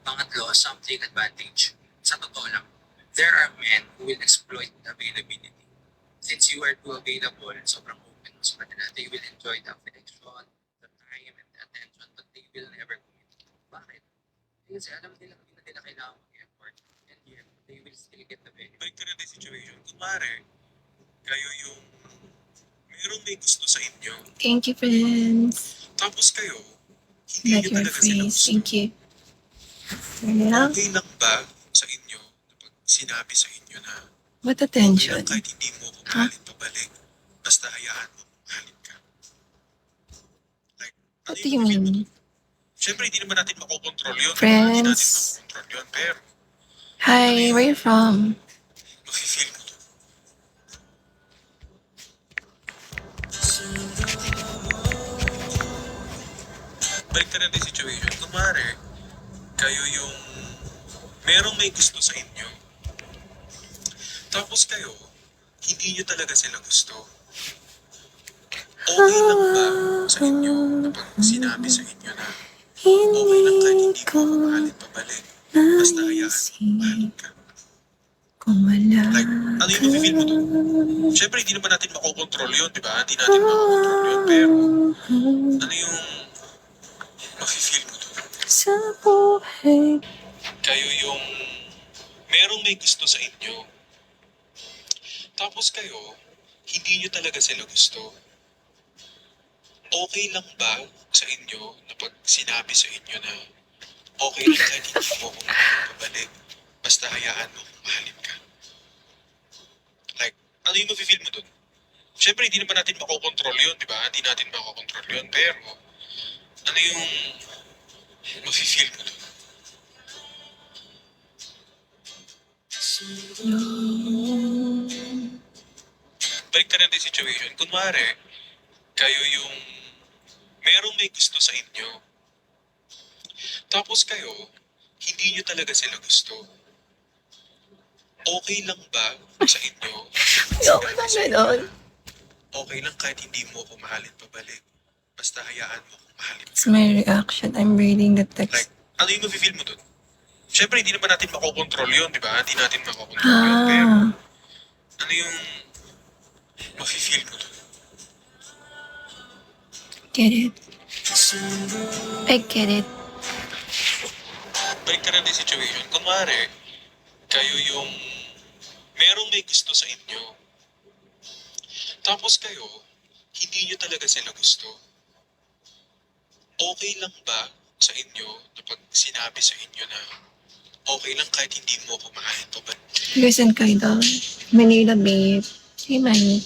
Pangatlo, something advantage. Sa totoo lang, there are men who will exploit the availability. Since you are too available, sobrang open mo sa kanila, they will enjoy the affection, the time, and the attention, but they will never commit. Bakit? Kasi alam nila hindi na nila kailangan mag-effort, and yet, they will still get the benefit. Balik ka na din situation. Kunwari, kayo yung mayroong may gusto sa inyo, Thank you, friends. tapos kayo, hindi Like nyo your talaga sila phrase. gusto. Thank you. Yeah. Okay lang ba sa inyo na pag sinabi sa inyo na What okay attention? lang kahit hindi mo ko mahalin pabalik, basta hayaan mo kung mahalin ka? Like, What ano do you yung feel mo mean? dun? Siyempre, hindi naman natin makokontrol yun. Friends. Hindi natin makokontrol yun. Pero, Hi, where you from? mafe-feel mo dun. Balik ka na din situation. Kunwari, kayo yung merong may gusto sa inyo. Tapos kayo, hindi nyo talaga sila gusto. Okay lang ba sa inyo na pag sinabi sa inyo na okay lang kahit hindi mo ako mahalin pabalik, basta hayaan mo mahalin ka? Kung wala Like, ano yung mafe-feel mo dun? Siyempre, hindi naman natin makokontrol yun, di ba? Hindi natin makokontrol yun. Pero, ano yung mafe-feel mo dun? sa buhay. Kayo yung merong may gusto sa inyo. Tapos kayo, hindi nyo talaga sila gusto. Okay lang ba sa inyo na pag sinabi sa inyo na okay lang kahit hindi mo ako mahalin pabalik, basta hayaan mo kung mahalin ka? Like, ano yung mafe-feel mo dun? Siyempre, hindi naman natin makokontrol yun, di ba? Hindi natin makokontrol yun. Pero, ano yung mafe-feel mo dun? Balik ka na din situation. Kunwari, kayo yung merong may gusto sa inyo. Tapos kayo, hindi nyo talaga sila gusto. Okay lang ba sa inyo? Ayoko na ganon. Okay lang kahit hindi mo ako mahalin pabalik. Basta hayaan mo kung mahalin It's ka. my reaction. I'm reading the Like, text. ano yung mafe-feel mo dun? Siyempre, hindi naman natin makokontrol yun, di ba? Hindi natin makokontrol yun. Pero, ano yung mafe-feel mo dun? Get it? I get it. Balik ka na din situation. Kunwari, kayo yung merong may gusto sa inyo. Tapos kayo, hindi nyo talaga sila gusto. Okay lang ba sa inyo na pag sinabi sa inyo na okay lang kahit hindi mo ako mahalin pa ba? Listen kayo doon. Manila babe. Say money.